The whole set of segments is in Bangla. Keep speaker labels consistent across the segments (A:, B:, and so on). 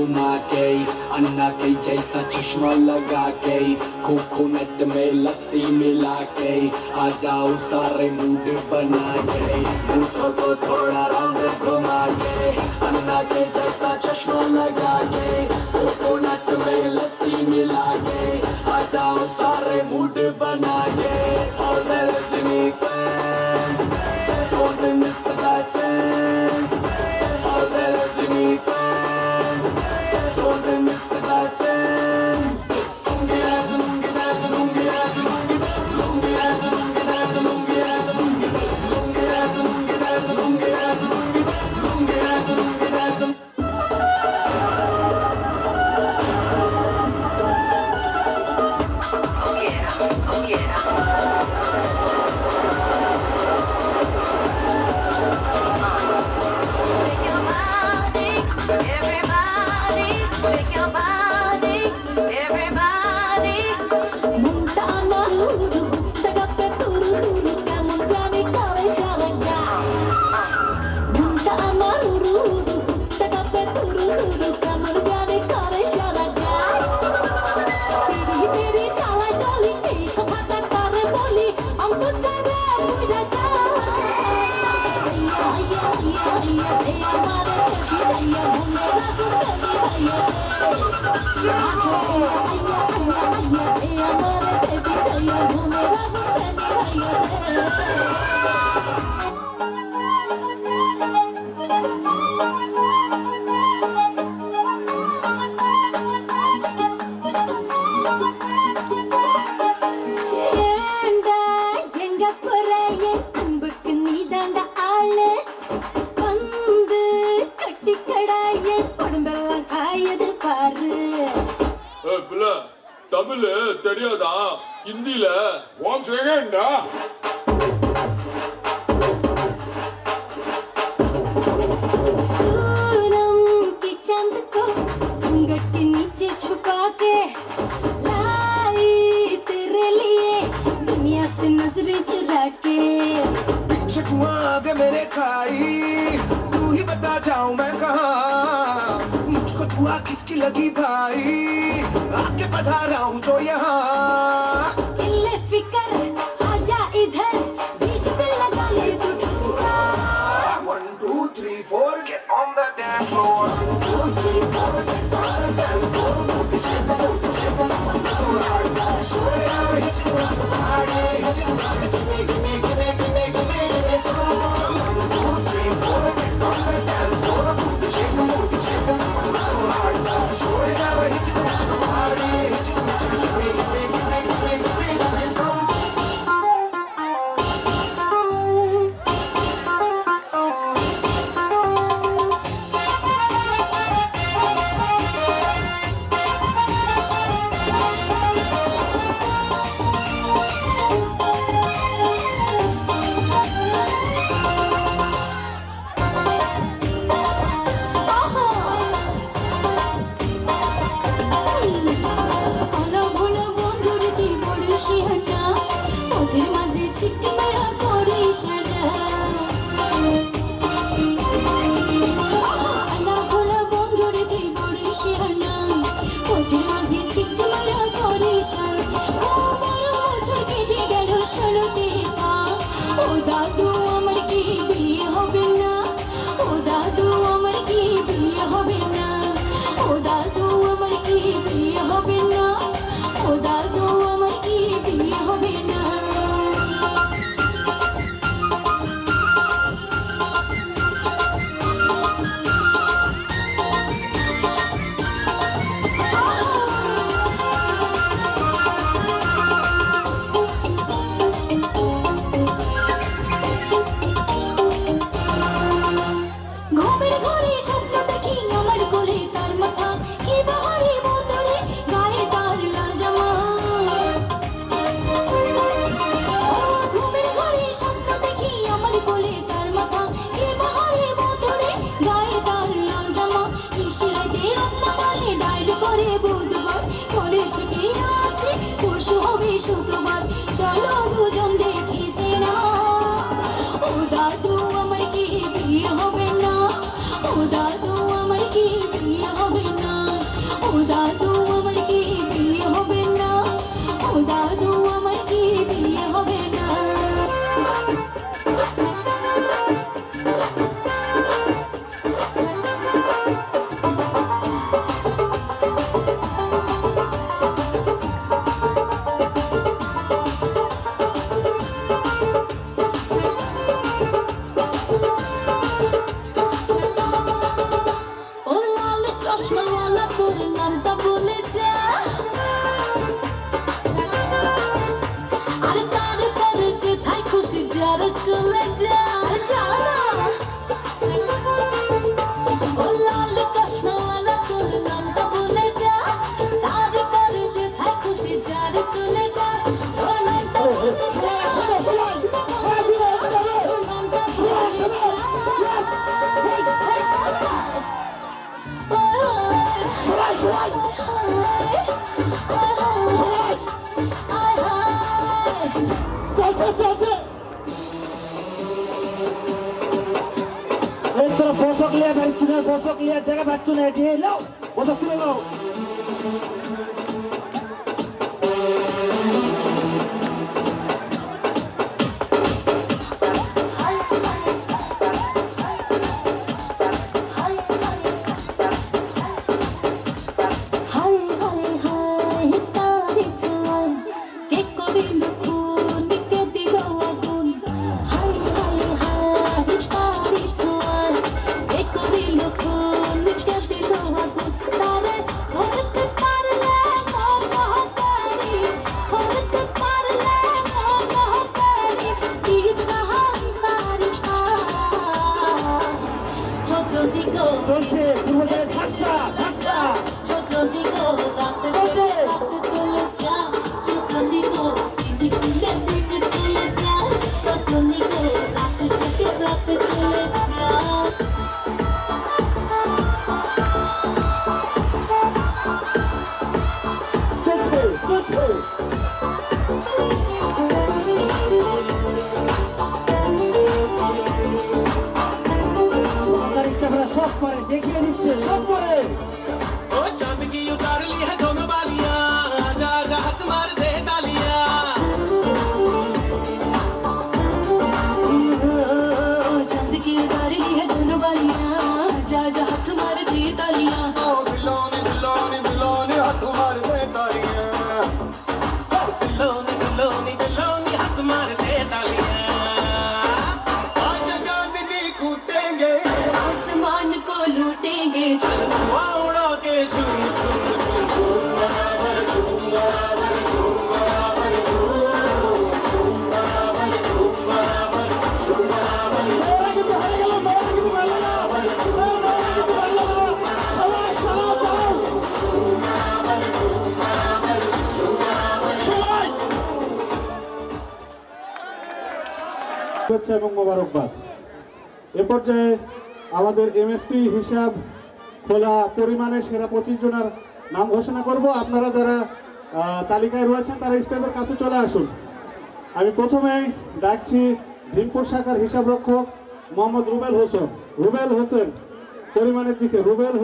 A: घुमा के अन्ना के जैसा चश्मा लगा के कोकोनट में लस्सी मिला के आ जाओ सारे मूड बना के पूछो तो थोड़ा राउंड घुमा के अन्ना के जैसा चश्मा लगा के कोकोनट में लस्सी मिला के आ जाओ सारे मूड बना के all the Rajini fans don't miss that chance all the Rajini fans don't miss that chance
B: Tamil தெரியாதா ஹிந்தில
C: ஒன் செகண்ட்
D: मेरे खाई तू ही बता जाऊं मैं कहाँ मुझको दुआ किसकी लगी भाई आके पधारा हूँ जो यहाँ
E: इल्ले फिकर आजा इधर बीट पे लगा ले तू ठुमका
D: 1 2 3 4 get on the dance floor 1 2 3 4 get on the dance floor move the shit show it out hit you with the party hit you with the give me 1 2 3 4 get on the dance floor move the shit show it out hit you with the party hit you with the give me some
C: Bosok lihat dari sini, bosok lihat dari batu nanti, lo, bosok tu lo. চলছে পূর্বজনের ধাক্সা ধাক্সা সব করে দেখিয়ে দিচ্ছে সব করে
F: ओ चांद की उतार ली है दोनों बालियां जा जा हाथ मार दे तालियां
E: चांद की उतारी है दोनों बालियां जा जा हाथ मार दे तालियां
D: बिलोनी बिलोनी बिलोनी हाथ मार दे तालियां
F: बिलोनी बिलोनी बिलोनी हाथ मार दे तालियां
D: आज चांद जी कूटेंगे
E: आसमान को लूटेंगे
F: धुआं उड़ा के झूम झूम
G: শুভেচ্ছা এবং মোবারকবাদ। এ পর্যায়ে আমাদের এমএসপি হিসাব খোলা পরিমাণে সেরা 25 জনের নাম ঘোষণা করব। আপনারা যারা তালিকায় রয়েছেন তারা স্টেজের কাছে চলে আসুন। আমি প্রথমেই ডাকছি ভীমপুর শাখার হিসাব রক্ষক মোহাম্মদ রুবেল হোসেন। রুবেল হোসেন পরিমাণের দিকে রুবেল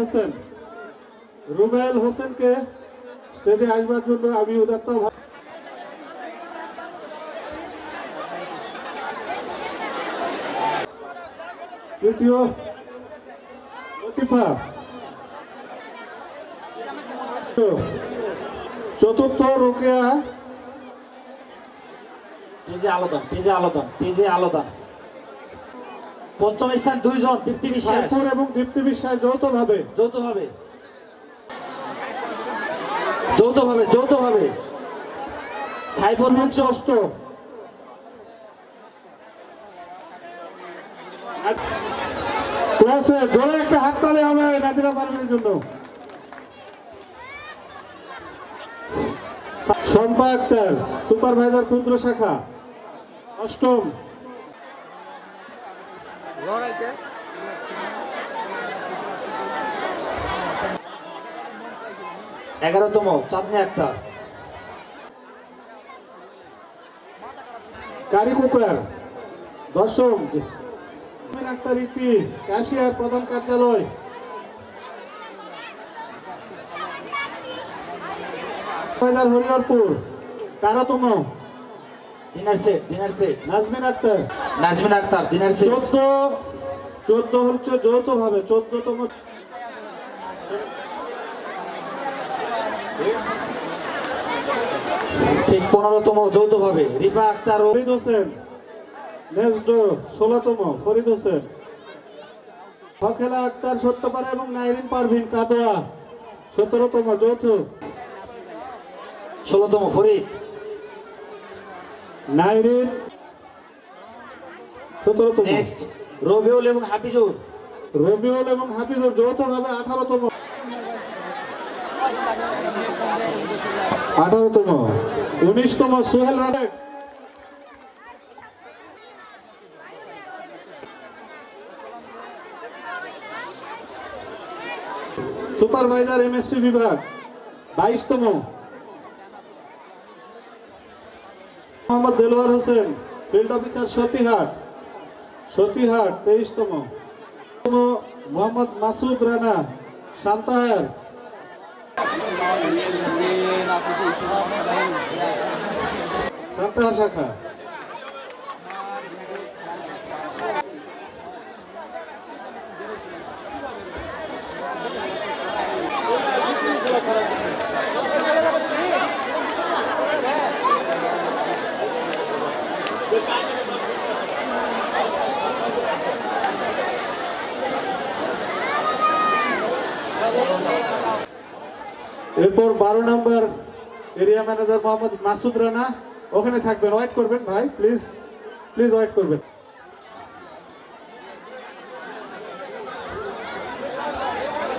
G: হোসেনকে স্টেজে আসবার জন্য আমি উদাত্ত তৃতীয় লতিফা, চতুর্থ রোকেয়া,
C: তেজে আলোদন পঞ্চম স্থান 2 জন দীপ্তি বিশ্বাস
G: সাইফুর এবং দীপ্তি বিশ্বাস যৌথভাবে
C: সাইফুর
G: ষষ্ঠ, ক্লাসে জোরে একটা হাততালি হবে নাদিরা পারভীনের জন্য। শম্পা আক্তার সুপারভাইজার ক্ষুদ্র শাখা অষ্টম,
C: 11তম চাঁদনি আক্তার,
G: কারি কুকার দশম, আক্তার ইতি ক্যাশিয়ার প্রধান কার্যালয়, হরিহরপুর 13তম,
C: দিনার সেট
G: নাজমিন আক্তার
C: দিনার সেট
G: 14 হচ্ছে যৌথভাবে 14তম,
C: ঠিক 15তম যৌথভাবে রিফা আক্তার ও
G: ফরিদ হোসেন নেজডো 16তম, ফরিদ হোসেন, ফকেলা আক্তার সত্যপাড়া এবং নাইরিন পারভিন কাদোয়া 17তম যৌথ,
C: 16তম ফরিদ,
G: নাইরিন 17তম,
C: নেক্সট রবিউল এবং হাফিজুর
G: যৌথভাবে 18তম, 19তম সোহেল রানা সুপারভাইজার এমএসপি বিভাগ 22তম, মোহাম্মদ দেলোয়ার হোসেন, ফিল্ড অফিসার সতীহাট 23তম, মোহাম্মদ মাসুদ রানা, সান্তাহার, সান্তাহার শাখা। এরপর 12 নম্বর এরিয়া ম্যানেজার মোহাম্মদ মাসুদ রানা, ওখানে থাকবেন, ওয়েট করবেন ভাই, প্লিজ প্লিজ ওয়েট করবেন।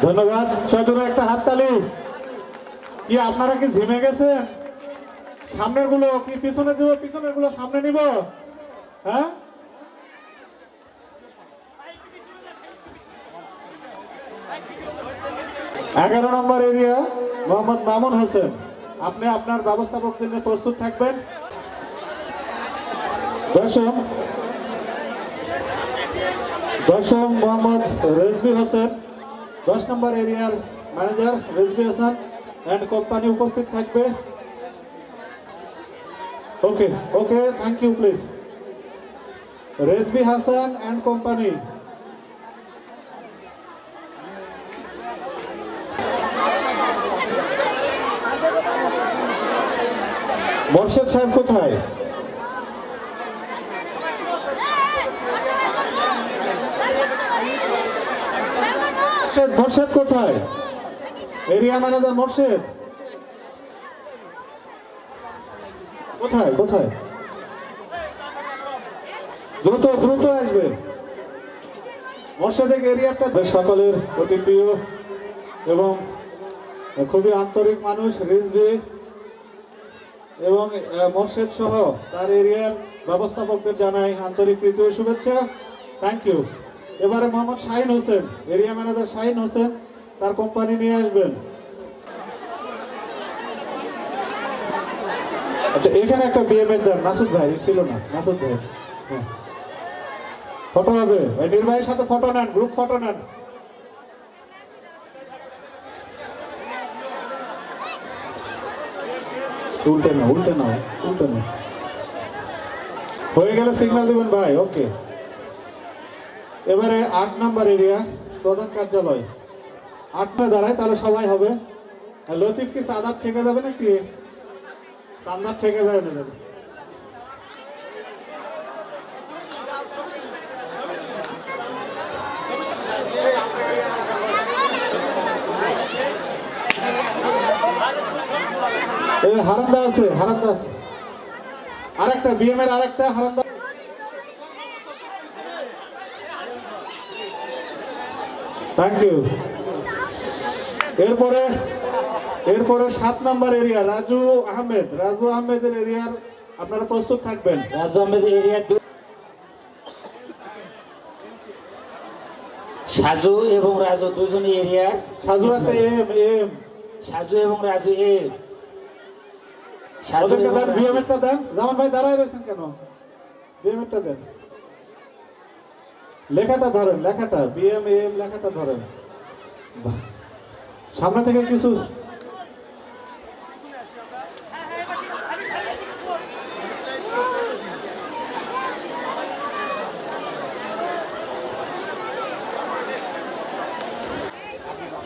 G: ধন্যবাদ, সজোরে একটা হাততালি। কি আপনারা কি ঝিমে গেছেন? সামনের গুলো কি পিছনে দিব, পিছনের গুলো সামনে নিব? হ্যাঁ, এগারো নম্বর এরিয়া মোহাম্মদ মামুন হোসেন, আপনি আপনার ব্যবস্থাপকদের নিয়ে প্রস্তুত থাকবেন। 10ম মোহাম্মদ রেজবি হোসেন, 10 নম্বর এরিয়ার manager Rezvi Hasan and company উপস্থিত থাকবে। Okay okay, thank you, please. Rezvi Hasan and company. Morshed সাহেব কোথায়? মোর্শেদ কোথায়? এরিয়া ম্যানেজার মোর্শেদ কোথায়? কোথায়? দ্রুত দ্রুত আসবে। মোর্শেদ এরিয়াটা সকলের অতি প্রিয় এবং খুবই আন্তরিক মানুষ রিজভি এবং মোর্শেদ সহ তার এরিয়ার ব্যবস্থাপকদের জানাই আন্তরিক প্রীতি ও শুভেচ্ছা। Thank you. এবারে মোহাম্মদ শাহিন হোসেন, এরিয়া ম্যানেজার শাহিন হোসেন, তার কোম্পানি নিয়ে আসবেন। আচ্ছা, এখানে একটা বিএমএর দেন, মাসুদ ভাই ছিল না, মাসুদ ভাই। হ্যাঁ, ফটো হবে, নির্বাহীর সাথে ফটো নেন, গ্রুপ ফটো নেন। উল্টে না, উল্টে না, উল্টে না, হয়ে গেলে সিগন্যাল দিবেন ভাই। ওকে, এবারে 8 নম্বর এরিয়া প্রধান কার্যালয়। 8 দাঁড়ায়, তাহলে সবাই হবে। লতিফ কি সাদাত থেকে যাবে নাকি? সান্দাত থেকে যাবে না? হারান্দা আছে, হারান্দা আছে, আরেকটা বিএম এর আরেকটা হারান্দা। Thank you. এরপরে 7 নম্বর এরিয়া রাজু আহমেদ, রাজু আহমেদের এরিয়ার আপনারা প্রস্তুত থাকবেন।
C: রাজু আহমেদ এরিয়া সাজু এবং রাজু দুজনই এরিয়ার।
G: সাজু একটা এম,
C: সাজু এবং রাজু এম।
G: ওদেরকে দেন, বিএমএরটা দেন। জামান ভাই দাঁড়ায় রয়েছেন কেন? বিএমএরটা দেন, লেখাটা ধরেন, লেখাটা বিএমএম লেখাটা ধরেন। সামনে থেকে কিছু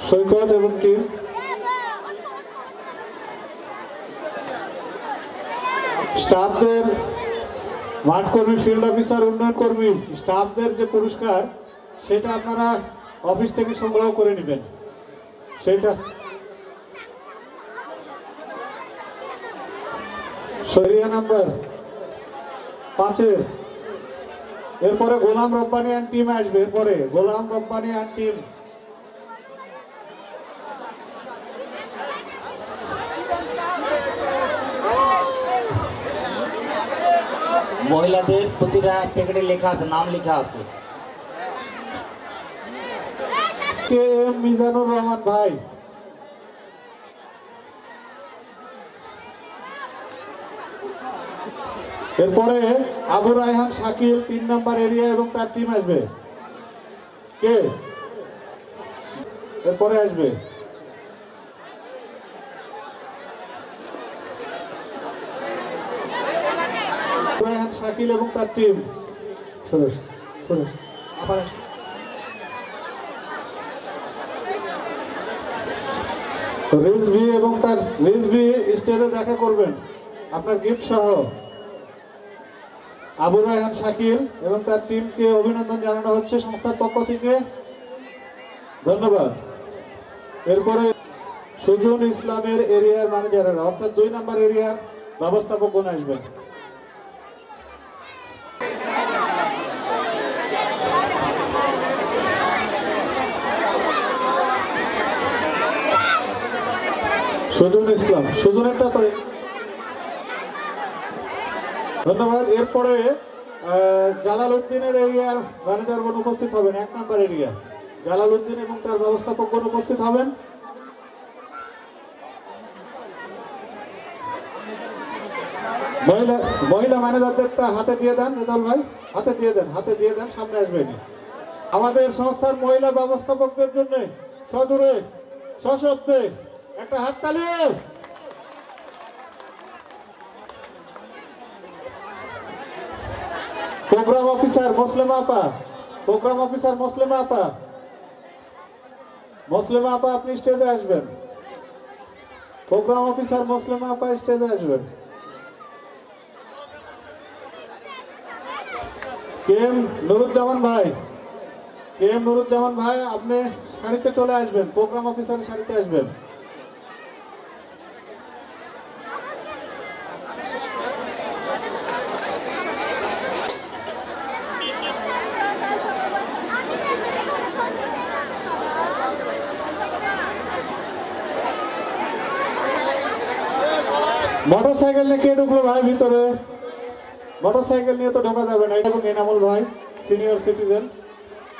G: সৈকত এবং টিম। স্টাফদের, মাঠ কর্মী, ফিল্ড অফিসার, উন্নয়ন কর্মী, স্টাফদের যে পুরস্কার সেটা আপনারা অফিস থেকে সংগ্রহ করে নেবেন। সেটা এরিয়া নাম্বার 5-এর। এরপরে গোলাম রব্বানি অ্যান্ড টিম আসবে। এরপরে গোলাম রব্বানি অ্যান্ড টিম।
C: মহিলাদের প্রতিটা প্যাকেটে লেখা আছে, নাম লেখা আছে।
G: কে এম মিজানুর রহমান ভাই, এরপরে আবু রায়হান শাকিল 3 নম্বর এরিয়া এবং তার টিম আসবে। কে এরপরে আসবে? রায়হান শাকিল এবং তার টিম আবার আসবে। রিজভি এবং তার রিজভি স্টেজে দেখা করবেন আপনার গিফট সহ। আবু রায়হান শাকিল এবং তার টিমকে অভিনন্দন জানানো হচ্ছে সংস্থার পক্ষ থেকে, ধন্যবাদ। এরপরে সুজন ইসলামের এরিয়ার ম্যানেজাররা অর্থাৎ 2 নম্বর এরিয়ার ব্যবস্থাপকগণ আসবেন। সুজন ইসলাম, সুজনেরটা তো ধন্যবাদ। এরপরে জালাল উদ্দিনের এরিয়ার ম্যানেজারগণ উপস্থিত হবেন। 1 নম্বর এরিয়া জালাল উদ্দিন এবং তার ব্যবস্থাপকগণ উপস্থিত হবেন। মহিলা ম্যানেজারদেরটা হাতে দিয়ে দেন, রেজাল ভাই হাতে দিয়ে দেন, সামনে আসবেন। আমাদের সংস্থার মহিলা ব্যবস্থাপকদের জন্য সজোরে সশব্দে একটা হাততালি। প্রোগ্রাম অফিসার মুসলিমা আপা, প্রোগ্রাম অফিসার মুসলিমা আপা আপনি স্টেজে আসবেন। প্রোগ্রাম অফিসার মুসলিমা আপা স্টেজে আসবেন। কে এম নুরুজ্জামান ভাই আপনি সারিতে চলে আসবেন, প্রোগ্রাম অফিসারের সারিতে আসবেন। মোটরসাইকেল নিয়ে কে ঢুকলো ভাই ভিতরে? মোটরসাইকেল নিয়ে তো ঢোকা যাবে না। এবং এনামুল ভাই সিনিয়র সিটিজেন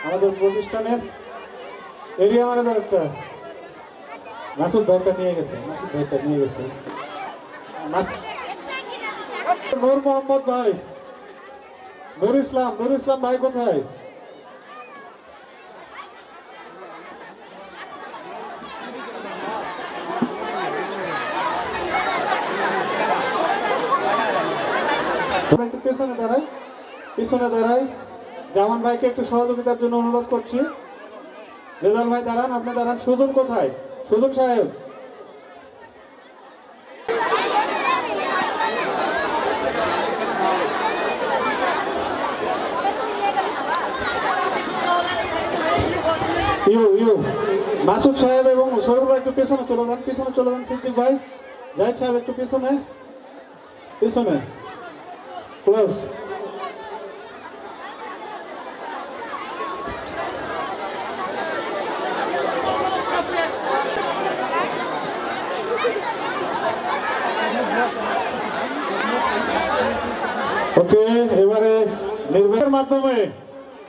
G: আমাদের প্রতিষ্ঠানের এরিয়া ম্যানেজার, একটা মাসুদ ভাইটা নিয়ে গেছে। নূর মোহাম্মদ ভাই, নুর ইসলাম ভাই কোথায়? একটু পিছনে দাঁড়াই। জামান ভাইকে একটু সহযোগিতার জন্য অনুরোধ করছি। রেজাল ভাই দাঁড়ান, আপনি দাঁড়ান। সুজন কোথায়? সুজন সাহেব মাসুদ সাহেব এবং শরীফ ভাই একটু পেছনে চলে যান। সিদ্দিক ভাই, জাহিদ সাহেব একটু পিছনে ক্লোজ। ওকে, এবারে নির্বাচনের মাধ্যমে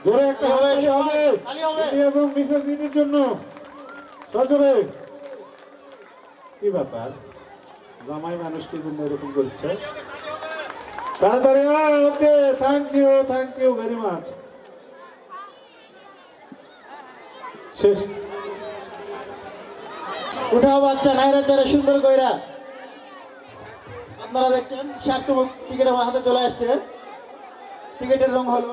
G: জোরে একটা হাততালি হবে এবং মিসেস ইনির জন্য সজোরে। কি ব্যাপার, জামাই মানুষ কি জন্য এরকম করছে? তাড়াতাড়ি। ওকে, থ্যাংক ইউ ভেরি মাচ। শেষ।
C: উঠাও বাচ্চা নাইরা চারে সুন্দর কইরা। আপনারা দেখছেন শার্ট টিকিট আমার হাতে চলে আসছে। টিকিটের রং হলো,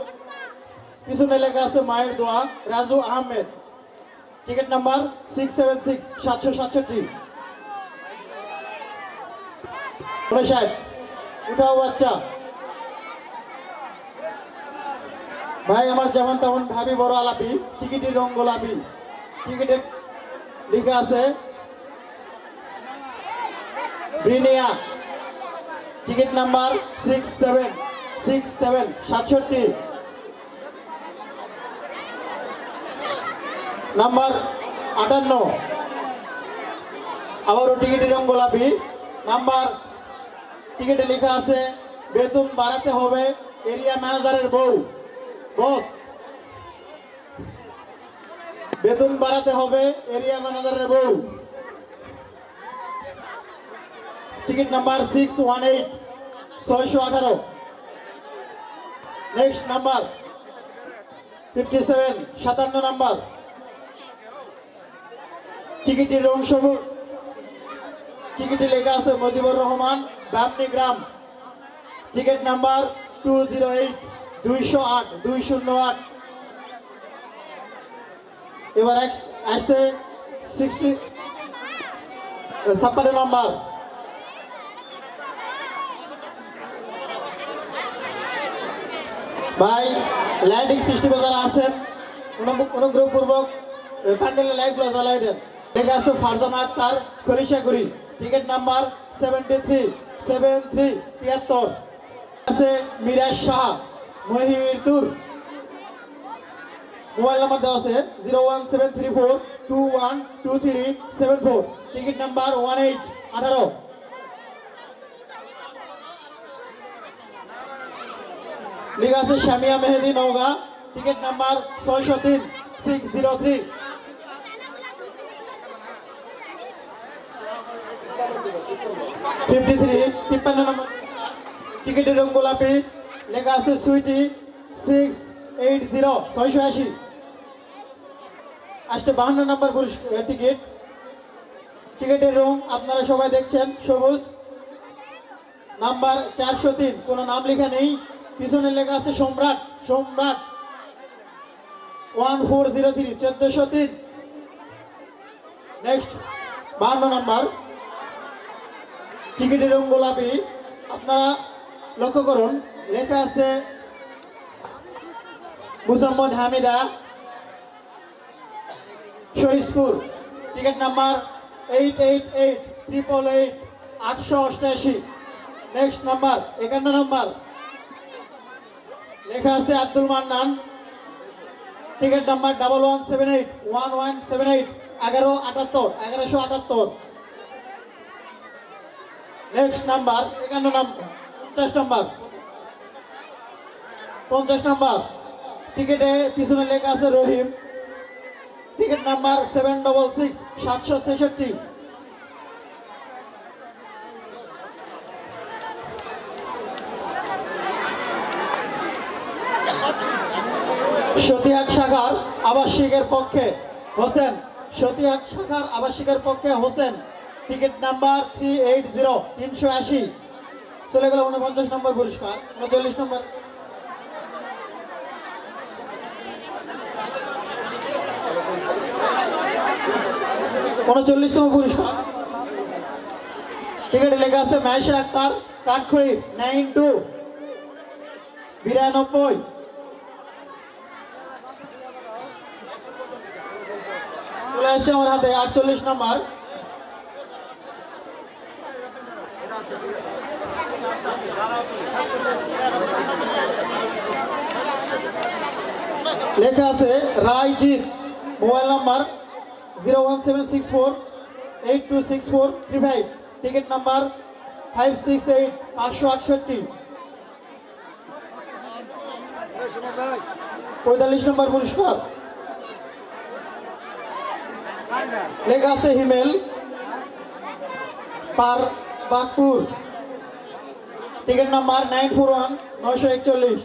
C: পিছনে লেখা আছে মায়ের দোয়া, রাজু আহমেদ। Ticket number 676 767। সাহেব উঠাও বাচ্চা। ভাই আমার যেমন তেমন ভাবি বড় আলাপি। টিকিটের রং গোলাপি। টিকিটে লেখা আছে ব্রিনিয়া। Ticket number 6767 number 58। আবারও টিকিটের রং গোলাপি। নাম্বার টিকিটে লেখা আছে বেতন বাড়াতে হবে এরিয়া ম্যানেজারের বউ, বস। বেতন বাড়াতে হবে এরিয়া ম্যানেজারের বউ। Ticket number 618 618। Next number 57 57 number. টিকিটের রং সবুজ। টিকিটে লেখা আছে মুজিবুর রহমান, বামনি গ্রাম। Ticket number 208 208 208। এবার আসছে 56 নাম্বার। ভাই লাইটিং সিস্টেমে যারা আছেন অনুগ্রহপূর্বক প্যান্ডেলের লাইটগুলো জ্বালাই দেন। লেখা আছে ফারজানা আক্তার, খলিশাগুড়ি। টিকিট নাম্বার 73 73 আছে মিরাজ শাহ, মহিরতুর। মোবাইল নাম্বার দেওয়া আছে 01734212374। Ticket number 1818। লেখা আছে শামিয়া মেহেদি, নওগাঁ। Ticket number 603 603। তিপ্পান্ন নম্বর। টিকিটের রং গোলাপি। লেখা আছে সুইটি 680 680। আসছে 52 নম্বর টিকিট। টিকিটের রং আপনারা সবাই দেখছেন সবুজ। নাম্বার 403, কোনো নাম লেখা নেই। পিছনে লেখা আছে সম্রাট সম্রাট 1403 1403। Next 52 number. টিকিটের রং গোলাপি। আপনারা লক্ষ্য করুন লেখা আছে Musammat Hamida, Sharifpur. Ticket number 888888 888। Next number 51 number. লেখা আছে Abdul Mannan. Ticket number 1178 1178 1178। Next number 51 number 50 number. টিকিটে পিছনে লেখা আছে রহিম। Ticket number 766 766। সতীহাট শাখার আবাসিকের পক্ষে হোসেন। সতীহাট শাখার আবাসিকের পক্ষে হোসেন। Ticket number 380 380। চলে গেল 49 নম্বর পুরস্কার। 39 নম্বর। 39তম পুরস্কার। টিকিটে লেখা আছে মায়েশা আক্তার, কাঠখড়ি 92 92। চলে আসছে আমার হাতে 48 নম্বর। লেখা আছে Raijit. Mobile number 01764826435। Ticket number 568 568। 45 number পুরস্কার। লেখা আছে হিমেল, পার বাগপুর। Ticket number 941 941।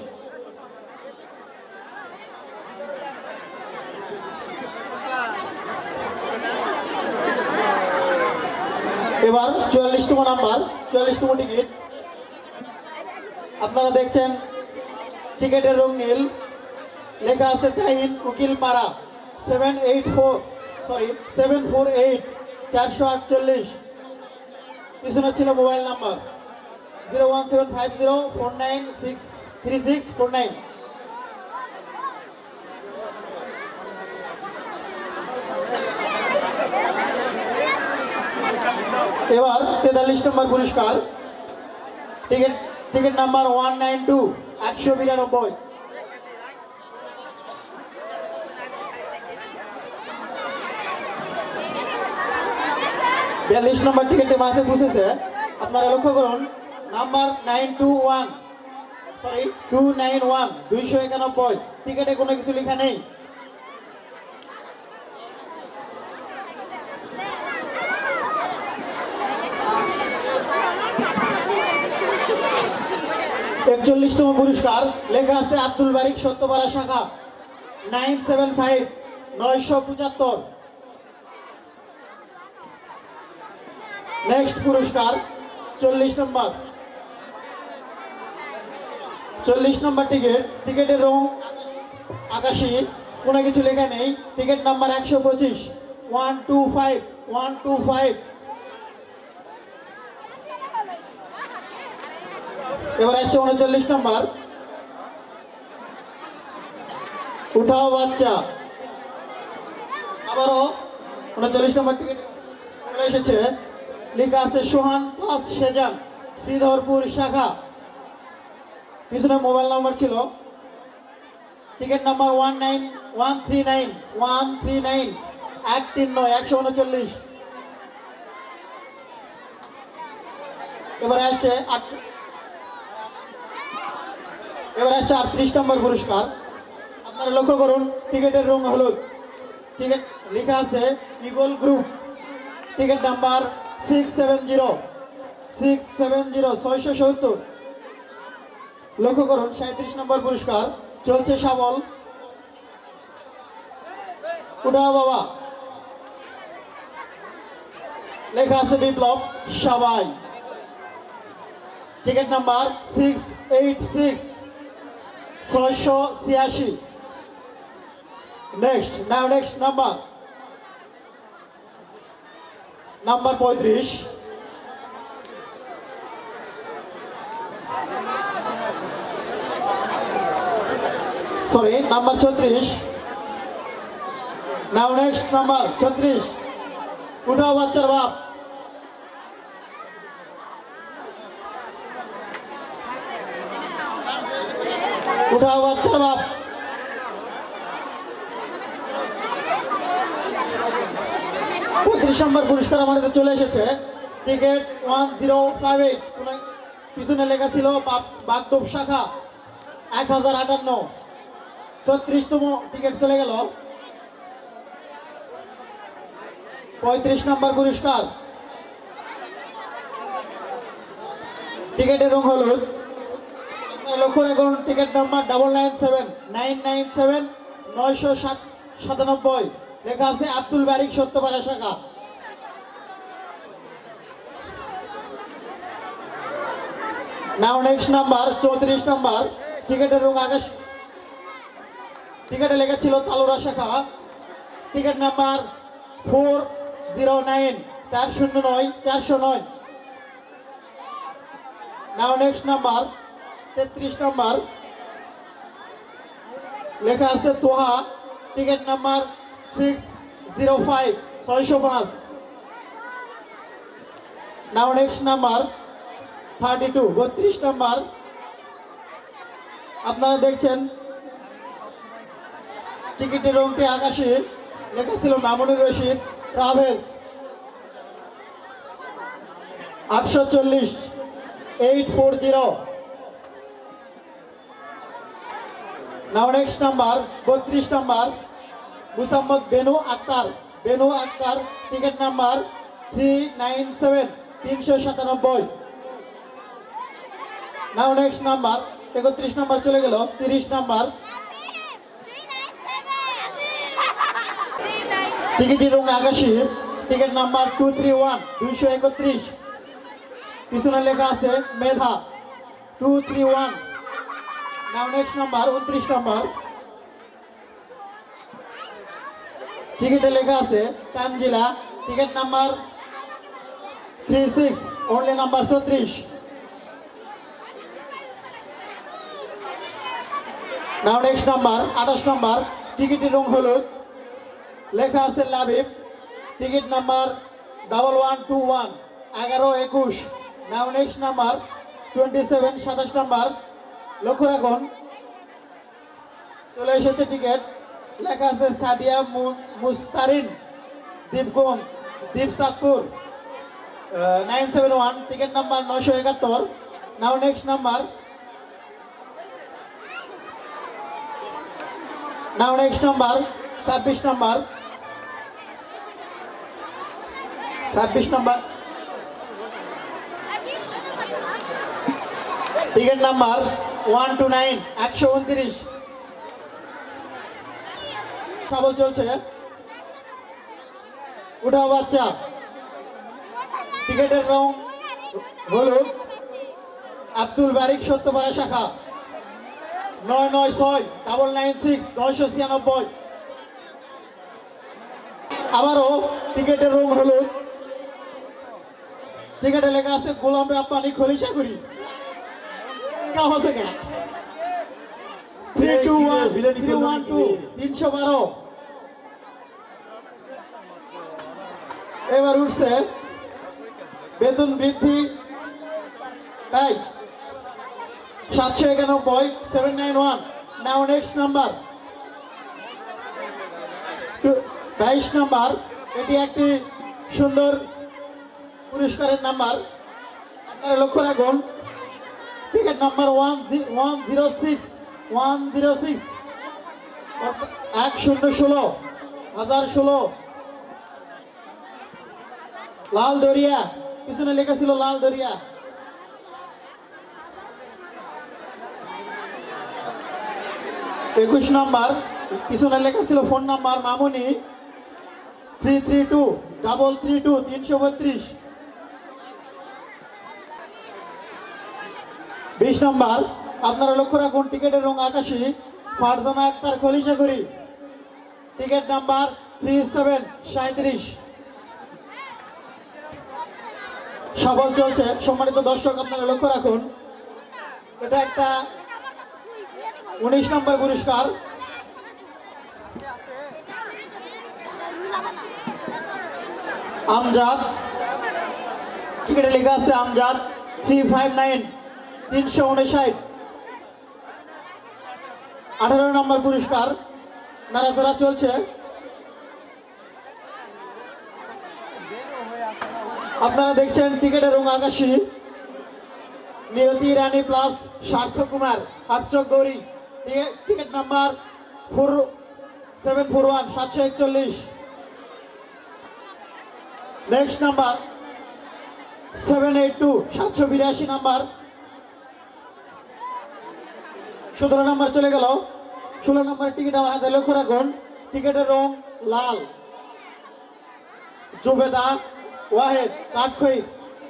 C: এবার 44তম নাম্বার 44তম টিকিট। আপনারা দেখছেন টিকিটের রং নীল। লেখা আছে তাহিন উকিলপাড়া 748 448। পিছনে ছিল মোবাইল নাম্বার 0175049363649। এবার 43 নম্বর পুরস্কার। Ticket number 192 192। 42 নম্বর টিকিটে মাথায় বসেছে। আপনারা লক্ষ্য করুন নাম্বার 291 291। টিকিটে কোনো কিছু লেখা নেই। 41তম পুরস্কার, লেখা আছে আব্দুল বারিক সত্যপাড়া শাখা 975 975। নেক্সট পুরস্কার 40 নম্বর, 40 নম্বর টিকিট, টিকিটের রং আকাশী, কোনো কিছু লেখা নেই, টিকিট নাম্বার 125 125 125। এবার আসছে 39 নম্বর, উঠাও বাচ্চা, আবারও 39 নম্বর টিকিট চলে এসেছে, লেখা আছে সোহান প্লাস সেজান শ্রীধরপুর শাখা, পিছনে মোবাইল নাম্বার ছিল, টিকিট নাম্বার 139 139 139 139। এবার আসছে 38 নম্বর পুরস্কার। আপনারা লক্ষ্য করুন, টিকিটের রং হলুদ, টিকিট লেখা আছে ইগল গ্রুপ, টিকিট নাম্বার 670 670। লক্ষ্য করুন 37 নম্বর পুরস্কার, চলছে শাবল, উঠাও বাবা, লেখা আছে বিপ্লব সবাই, ticket number 686 686। Next number 35, sorry number 36। Now next number 36, উঠাও বাচ্চার বাপ, উঠাও বাচ্চার বাপ। 35 নম্বর পুরস্কার আমাদের চলে এসেছে, টিকিট 1058, পিছনে লেখা ছিল বাগডোব শাখা 1058। 36তম টিকিট চলে গেল। 35 নম্বর পুরস্কার, টিকিটের রং হলুদ, আপনারা লক্ষ্য রাখুন, টিকিট নাম্বার 997 997 997, লেখা আছে আব্দুল বারিক সত্যপাড়া শাখা। নাও নেক্সট নাম্বার 34 নম্বর, টিকিটের রং আকাশ, টিকিটে লেখা ছিল তালোরা শাখা, টিকিট নাম্বার 409 409 409। নাও নেক্সট নাম্বার 33 নম্বর, লেখা আছে তোহা, টিকিট নাম্বার 605 605। নাও নেক্সট নাম্বার 32 32 নম্বর, আপনারা দেখছেন টিকিটের রংটি আকাশী, লেখা ছিল মামুনুর রশিদ ট্রাভেলস 840 840। নাও নেক্সট নাম্বার 32 নম্বর, মুসাম্মদ বেনু আক্তার টিকিট নাম্বার 397 397। নাও নেক্সট নাম্বার 31 নম্বর চলে গেল। 30 নম্বর, টিকিটের রং আকাশী, টিকিট নাম্বার 231 231, পিছনে লেখা আছে মেধা 231। নাও নেক্সট নাম্বার 29 নম্বর, টিকিটে লেখা আছে Tanzila, ticket number 36 only number 36। Now next number 28 নম্বর, টিকিটের রং হলুদ, লেখা আছে Labib, ticket number 1121 1121। Now next number 27 27 নম্বর, লক্ষ্য রাখুন চলে এসেছে টিকিট, লেখা আছে Sadia Mustarin Dipganj Dipsadpur 971, ticket number 971। Now next number, now next number 26 নম্বর 26 নম্বর, টিকিট নাম্বার 129 129 সাবল চলছে উঠাও বাচ্চা টিকেটের রং হলুদ আব্দুল বারিক সত্যপাড়া শাখা 996 996 996 আবারও টিকেটের রং হলুদ টিকেটে লেখা আছে গোলাম রাব্বানি খলিশাগুড়ি क्या हो सके 321 312 312 এবার উঠছে বেতন বৃদ্ধি তাই 791 791 নাও নেক্সট নাম্বার 22 নাম্বার এটি একটি সুন্দর পুরস্কারের নাম্বার আপনারা লক্ষ্য রাখুন টিকেট নাম্বার 106 1016 1016 লাল দরিয়া পিছনে লেখা ছিল লাল দরিয়া একুশ নাম্বার পিছনে লেখা ছিল ফোন নাম্বার মামুনি 332 332 332 20 নাম্বার আপনারা লক্ষ্য রাখুন টিকেটের রং আকাশী ফারজানা আক্তার খলিশাগুড়ি টিকেট নাম্বার 3737 সবল চলছে সম্মানিত দর্শক আপনারা লক্ষ্য রাখুন এটা একটা 19 নম্বর পুরস্কার আমজাদ টিকেটে লেখা আছে আমজাদ 359 359 18 নম্বর পুরস্কার নাড়াচাড়া চলছে আপনারা দেখছেন টিকেটের রং আকাশী নিয়তি Rani plus Sarthak Kumar Hatchak Gouri ticket number 4741 741 next number 782 782 number 17 number চলে গেল 16 নম্বর টিকিট আমার হাতে লক্ষ্য রাখুন টিকেটের রং লাল Jubeda Wahed Kathkhoi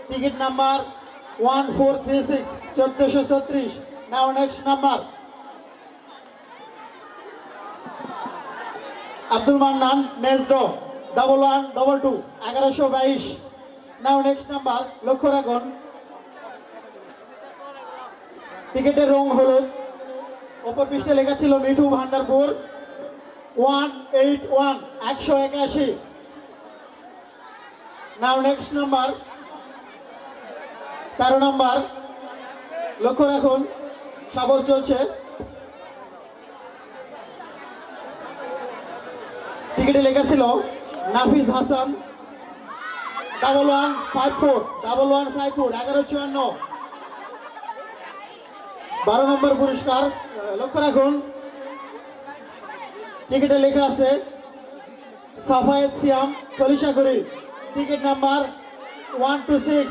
C: ticket number 1436 1436 now next number Abdul Mannan নেজডো 1122 1122 নাও নেক্সট নাম্বার লক্ষ্য রাখুন টিকেটের রং হলুদ অপর পৃষ্ঠে লেখা ছিল Mithu Bhandarpur 181 181 now next number 13 number লক্ষ্য রাখুন সবল চলছে টিকেটে লেখা ছিল নাফিস হাসান 1154 1154 1154 12 নম্বর পুরস্কার লক্ষ্য রাখুন টিকেটে লেখা আছে সাফায়েত সিয়াম কলিশাগুড়ি টিকিট নাম্বার 126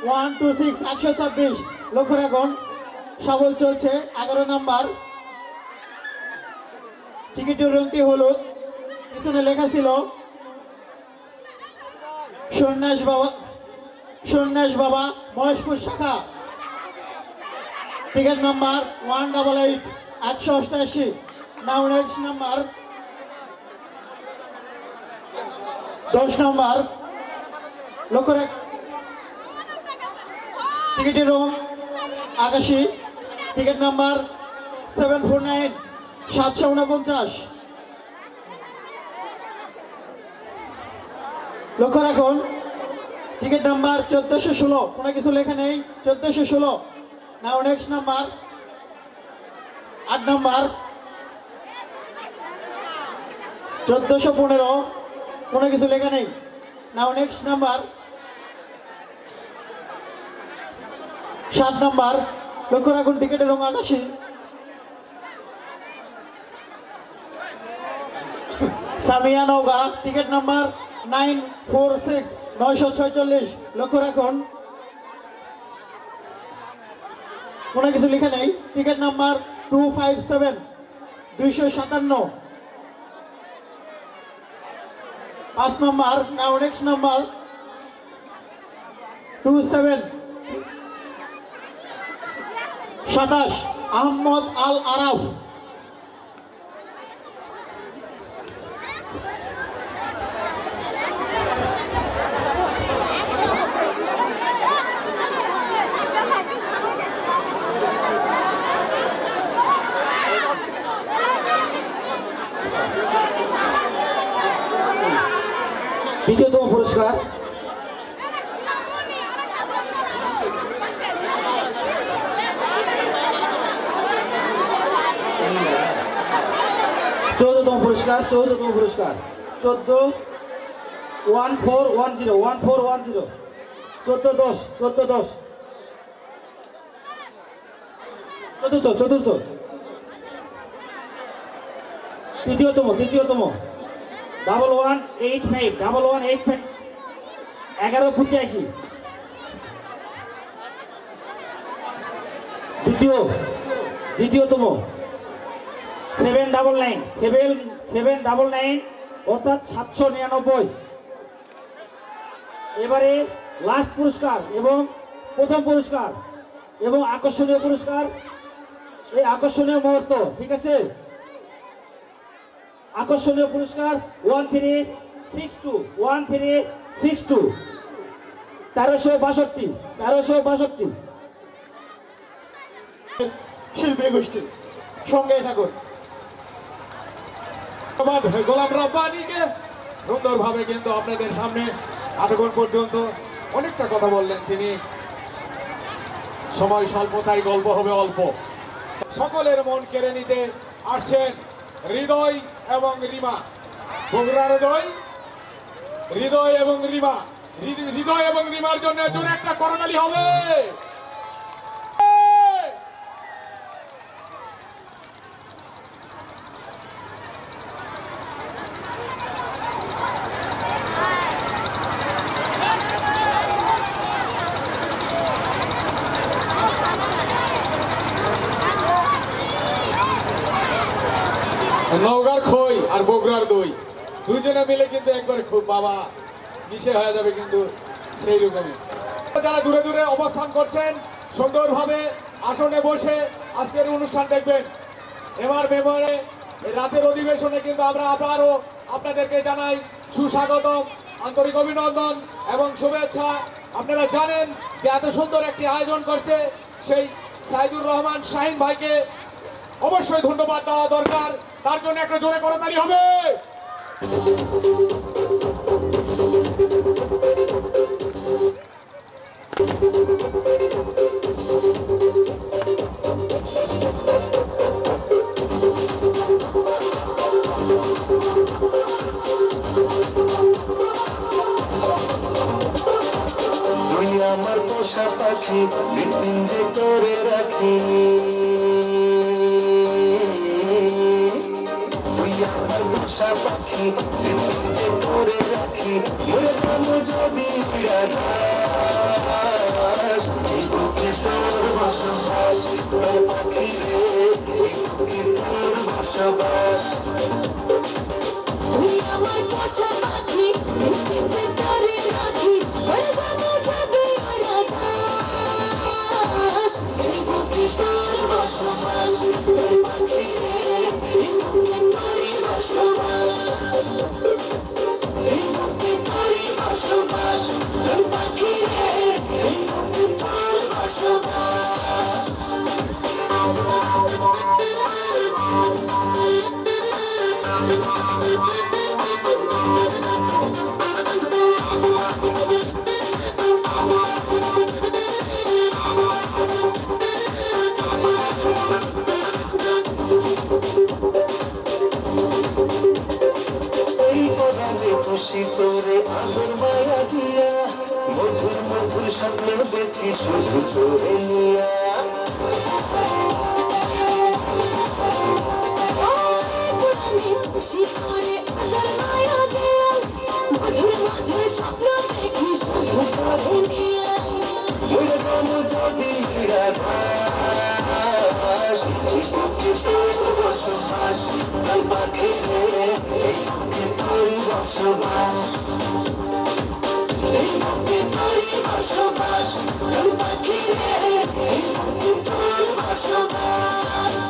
C: 126 লক্ষ্য রাখুন সবল চলছে 11 নাম্বার টিকিটের রংটি হলুদ পিছনে লেখা ছিল সন্ন্যাস বাবা মহেশপুর শাখা টিকিট নাম্বার 188 188 নাও নেক্সট নাম্বার 10 নাম্বার লক্ষ্য রাখ টিকিটের রং আকাশী টিকিট নাম্বার 749 749 লক্ষ্য রাখুন টিকিট নাম্বার 1416 কোনো কিছু লেখা নেই 1416 নাও নেক্সট নাম্বার 8 নাম্বার 1415 কোনো কিছু লেখা নেই নাও নেক্সট নাম্বার 7 নাম্বার লক্ষ্য রাখুন টিকিটের রং আকাশী সামিয়া নওগা টিকিট নাম্বার 946 946 লক্ষ্য রাখুন কোনো কিছু লিখে নেই। Ticket number 257 257। 5 নম্বর নেক্সট নাম্বার 27 27 আহমদ আল আরাফ।
H: দ্বিতীয়তম পুরস্কার চৌদ্দতম পুরস্কার 14 1410 1410 1410 চতুর্থ তৃতীয়তম 1185 1185। দ্বিতীয়তম 799 অর্থাৎ 799। এবারে লাস্ট পুরস্কার এবং প্রথম পুরস্কার এবং আকর্ষণীয় পুরস্কার, এই আকর্ষণীয় মুহূর্ত, ঠিক আছে? আকর্ষণীয় পুরস্কার 1362 1362
C: শিল্পী গোষ্ঠী সঙ্গে থাকুন।
I: ধন্যবাদ গোলাম রব্বানীকে, সুন্দরভাবে কিন্তু আপনাদের সামনে এতক্ষণ পর্যন্ত অনেকটা কথা বললেন তিনি। সময় স্বল্প, তাই গল্প হবে অল্প। সকলের মন কেড়ে নিতে আসছেন হৃদয় এবং রিমা। বগুড়ার হৃদয় এবং রিমা, হৃদয় এবং রিমার জন্য জোরে একটা করতালি হবে। নওগাঁর খই আর বগুড়ার দই দুজনে মিলে কিন্তু একবারে খুব বাবা মিশে হয়ে যাবে, কিন্তু সেই রকমই। যারা দূরে দূরে অবস্থান করছেন সুন্দরভাবে আসনে বসে আজকের অনুষ্ঠান দেখবেন। এবার মেমোরে রাতের অধিবেশনে কিন্তু আমরা আবারও আপনাদেরকে জানাই সুস্বাগতম, আন্তরিক অভিনন্দন এবং শুভেচ্ছা। আপনারা জানেন যে এত সুন্দর একটি আয়োজন করছে সেই সাইদুর রহমান শাহিন ভাইকে অবশ্যই ধন্যবাদ দেওয়া দরকার। তার জন্য একটা জোরে করতালি হবে।
D: তুই আমার পোষা পাখি, পিঞ্জে করে রাখি। তুই আমার পোষা পাখি, পিঞ্জে করে রাখি। মরে যাবো যদি রাজাস, এই বুকে তোর বসবাস। তোর পাখি রে, এই বুকে তোর বসবাস।
E: তুই আমার পোষা পাখি, পিঞ্জে করে রাখি। মরে যাবো যদি রাজাস, এই বুকে তোর বসবাস। তোর পাখি রে, এই বুকে তোরই বসবাস। এই বুকে তোরই বসবাস। তোর পাখি রে, এই বুকে তোর বসবাস।
D: খুশি তোরে আদর মায়া দিয়া, মধুর মধুর স্বপ্ন দেখি শুধু তোরে নিয়া।
E: খুশি করে আদর মায়া দিয়া, মধুর মধুর স্বপ্ন দেখি শুধু তোরে নিয়া।
D: মরে যাবো যদি রাধা বসবাস এই বুকে তোরই বসবাস তোর পাখি রে এই বুকে তোর বসবাস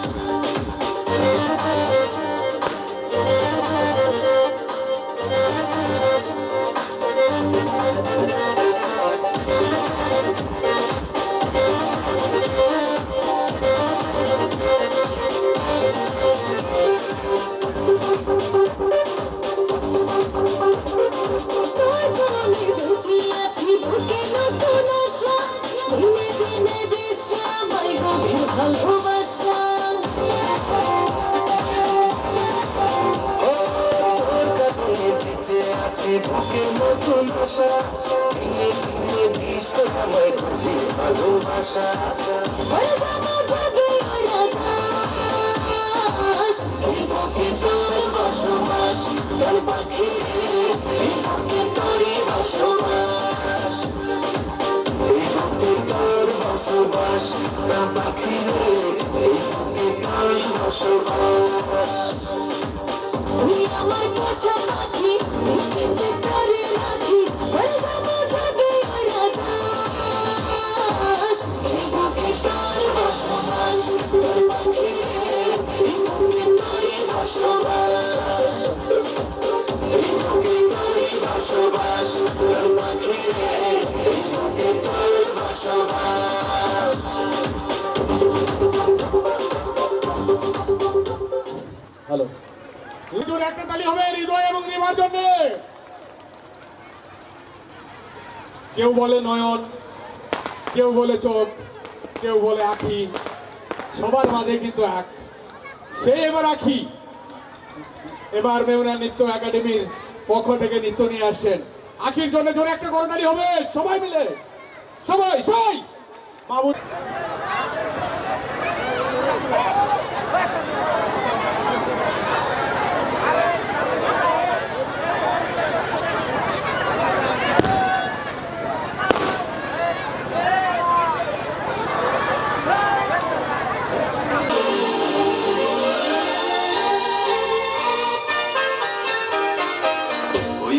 D: বুকের নতুন আশা দিনে দিনে বিশ্ব সময় খুবই ভালোবাসা বুকে তোর বসবাস তোর পাখি এই বুকে তোরই বসবাস এই বুকে তোর বসবাস তোর পাখি এই বুকে তোরই বসবাস তুই আমার পোষা পাখি তুই যে করে রাখি বলবো যাবে রাজাস এই বুকে তোর বসবাস তোর পাখি এই বুকে তোরই বসবাস এই বুকে তোরই বসবাস তোর পাখি এই বুকে তোর বসবাস
I: হ্যালো হুজুর একটা তালি হবে হৃদয় এবং রিমার জন্য কেউ বলে নয়ন কেউ বলে চোখ কেউ বলে আখি সবার মাঝে কিন্তু এক সে এবার আখি এবার মেহুনা নৃত্য একাডেমির পক্ষ থেকে নৃত্য নিয়ে আসছেন আখির জন্য জোরে একটা করতালি হবে সবাই মিলে সবাই সবাই মামুন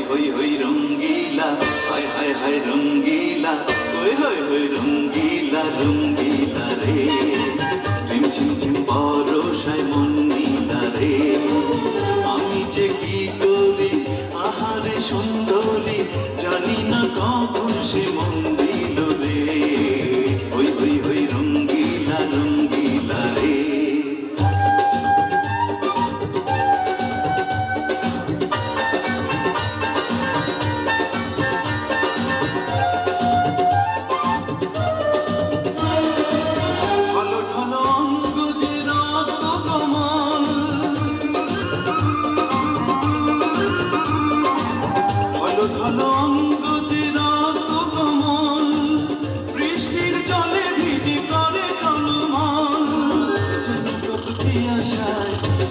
D: হই হই রঙ্গিলা হায় হায় হায় রঙ্গিলা হই হই হই রঙ্গিলা রঙ্গিলা রে রিম ঝিম ঝিম বরষায় মন নীলা রে আমি যে কি করি আহারে সুন্দরী জানি না কখন সে মন দিল রে হই হই হই রঙ্গিলা রঙ্গিলা রে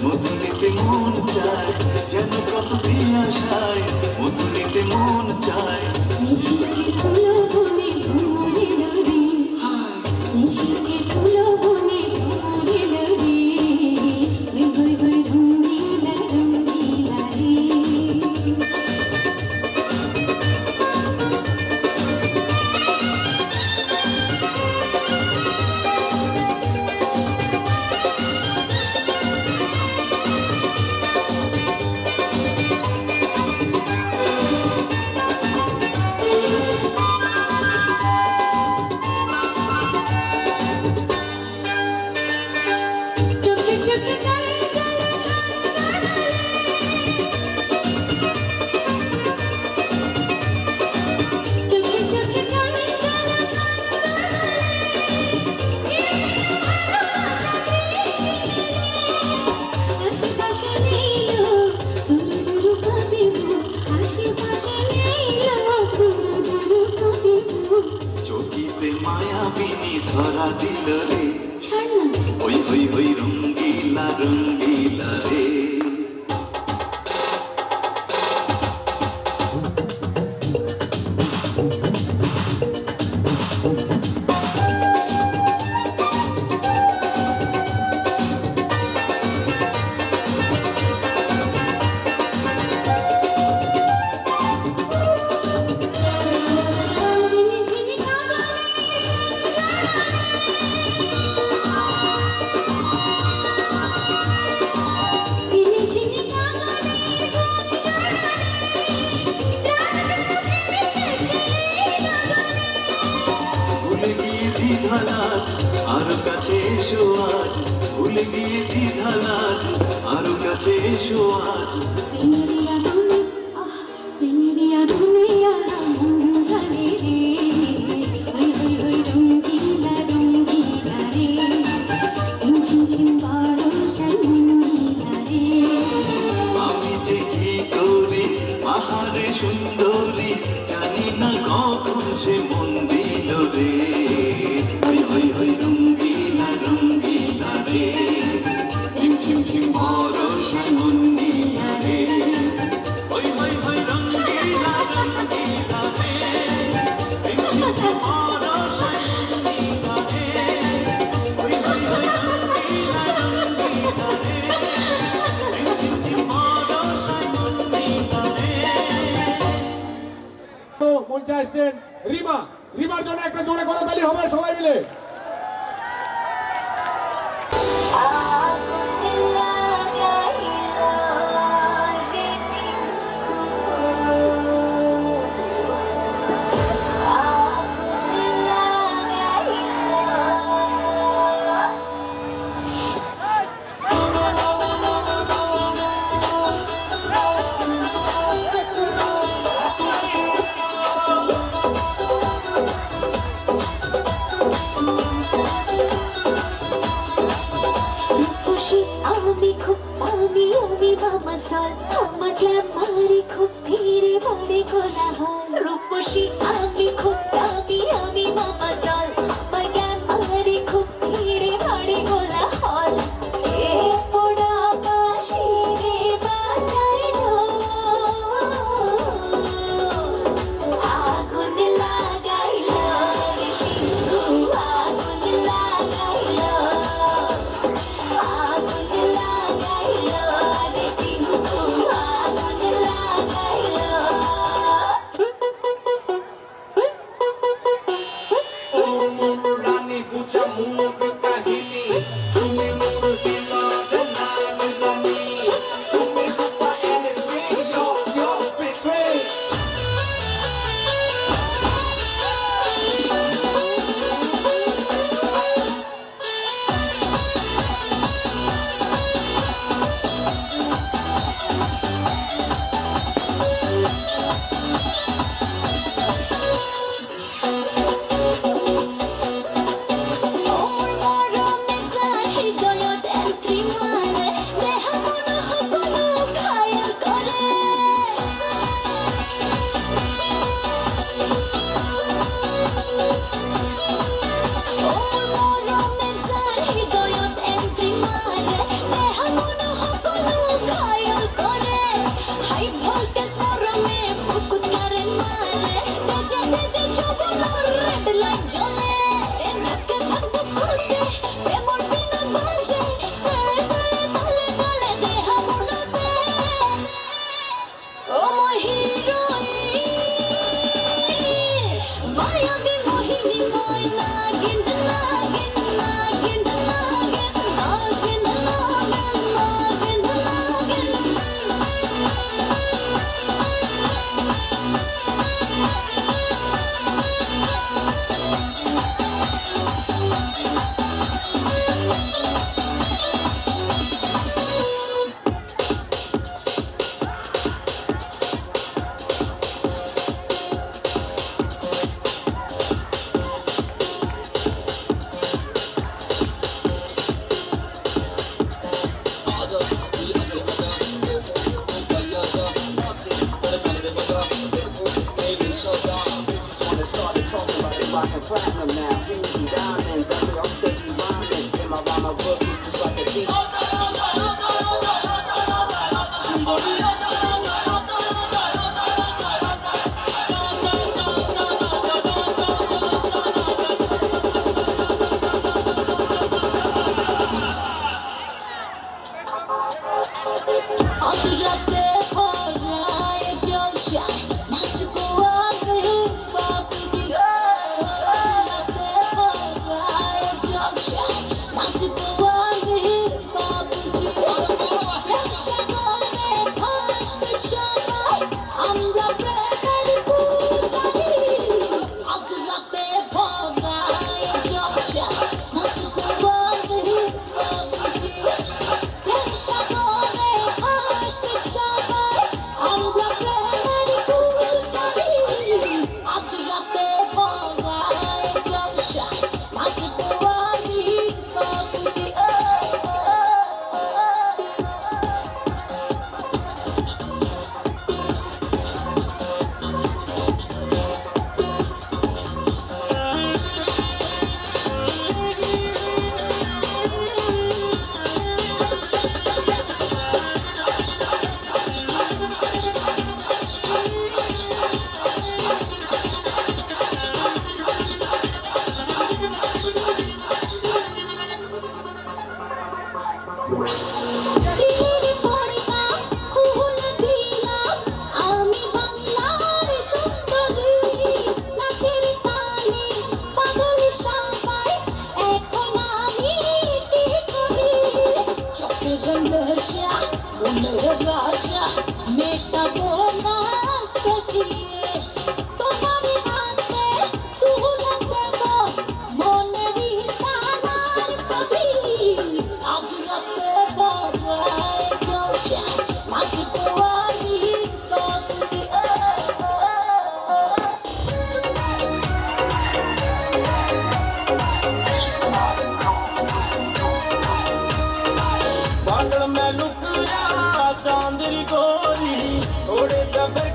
D: মধুনিতে মন চায় যেন কত পিয়াসায় মধুনিতে মন চায়
E: নিশিতে ফুলো বনে ঘুমোরে লড়ি নিশিতে ফুলো বনে ঘুমোরে লড়ি হই হই হই রঙ্গিলা রঙ্গিলা রে
D: চকিতে মায়াবিনী ধরা দিল রে হই হই হই রঙ্গিলা রঙ্গিলা রে দ্বিধালাজ আরো কাছে এসো আজ ভুলে গিয়ে দ্বিধালাজ আরো কাছে এসো আজ
E: मेरिया दुनिया हम जाने रे होय होय होय रंगीला रंगीला रे झिम झिम बरसाय रंगीला रे
D: আমি যে কি করি আহারে সুন্দরী জানি না কখন সে মন দিল রে হই হই হই রঙ্গিলা রঙ্গিলা রে ঝিম ঝিম বরষায় মন দিলা রে হই হই হই রঙ্গিলা রঙ্গিলা রে ঝিম ঝিম বরষায় মন দিলা রে হই হই হই রঙ্গিলা রঙ্গিলা রে ঝিম ঝিম বরষায় মন দিলা রে
I: তো মঞ্চে আসছেন রিমা। রিমার জন্য একটা জোরে করতালি হবে সবাই মিলে।
E: আমার গ্ল্যামারে খুব ভিড়ে বড়ে কোলাহল রূপসী আমি খুব দামি আমি মামা দল আমার গ্ল্যামারে খুব ভিড়ে বড়ে কোলাহল এ পোড়া বাঁশি রে বাজায় আগুন লাগাইলো রে টিঙ্কু আগুন লাগাইলো আগুন লাগাইলো রে টিঙ্কু আগুন লাগাইলো
F: রানী বুঝা মুখ কাহিনী তুমি মোর দিলর নাম রানী তুমি super anything your secret
A: Platinum now, jewels and diamonds. Every I'm steady rhyming. In my rhyme, book is just like a thief.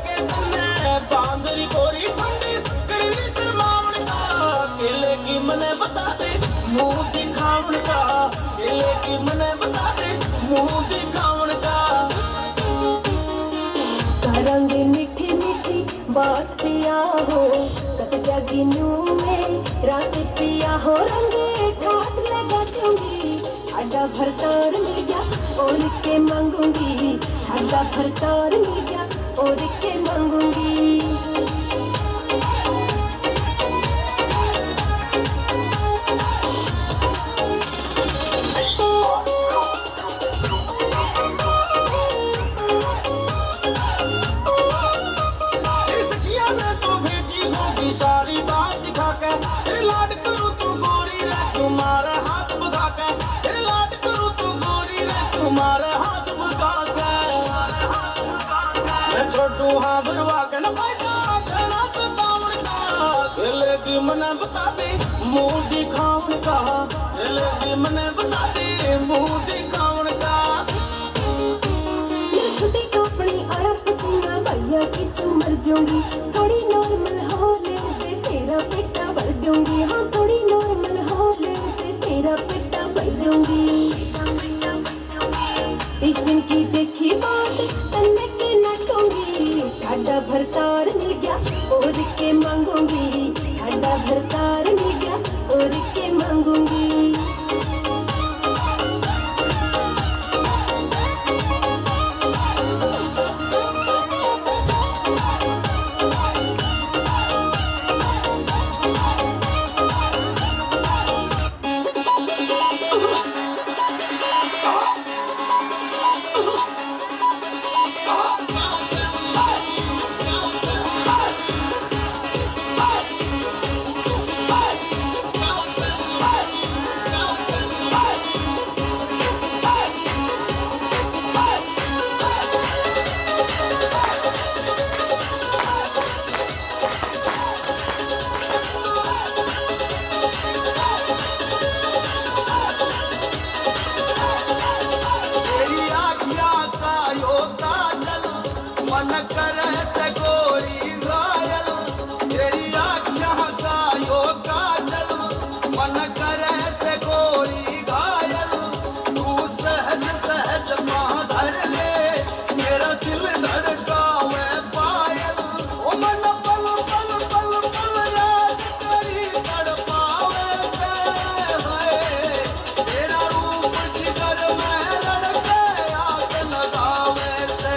F: के तन्ने बांदरी गोरी ठंडी गली से मावन का केले की मने बता दे मुंह दिखावन का केले की मने बता दे मुंह दिखावन का
E: करेंगे मीठी मीठी बात पिया हो कत जागी नू में रात पिया हो रंगे ठाट लगा दूंगी आधा भरतार मिल गया और के मांगूंगी आधा भरतार मिल गया और के मांगूंगी
F: सारी बात सिखा के तेरे लाड करूं तू गोरी रे तुम्हारे हाथ भगा के तेरे लाड करूं तू गोरी रे तुम्हारे हाथ भगा के मैं छोटू हाँ भरवा के न फायदा तेरा सतावन का दिले की मने बता दे मुंह दिखावन का दिले की मने बता दे मुंह दिखावन का
E: छुट्टी कपड़ी आया पसीना भैया की मर जाऊंगी थोड़ी नॉर्मल हो ले तेरा पेटा भर दूंगी हाँ थोड़ी नॉर्मल हो ले तेरा पेटा भर दूंगी इस दिन की देखी बात तन्ने के नाटूंगी ठाडा भरतार मिल गया और के मांगूंगी ठाडा भरतार मिल गया और के मांगूंगी
F: मन करे से गोरी घायल तेरी आँखियाँ का यो काजल मन करे से गोरी घायल तू सहज सहज माधर ले मेरा दिल धड़कावे पायल ओ मन पल पल पल पल याद करी तड़पावे से है तेरा रूप जिगर में लड़के आग लगावे से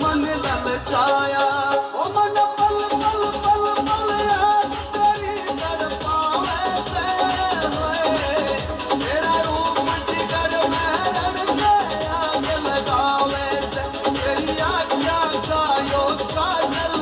F: मन ललचाया ओ मन पल पल पल पल याद तेरी तड़पावे से होए तेरा रूप जिगर में रड़के आग लगावे से तेरी आँखियाँ का यो काजल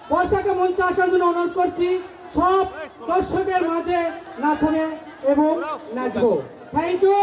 H: বর্ষাকে মঞ্চে আসার জন্য অনুরোধ করছি সব দর্শকের মাঝে নাচবে এবং নাচবো। Thank you.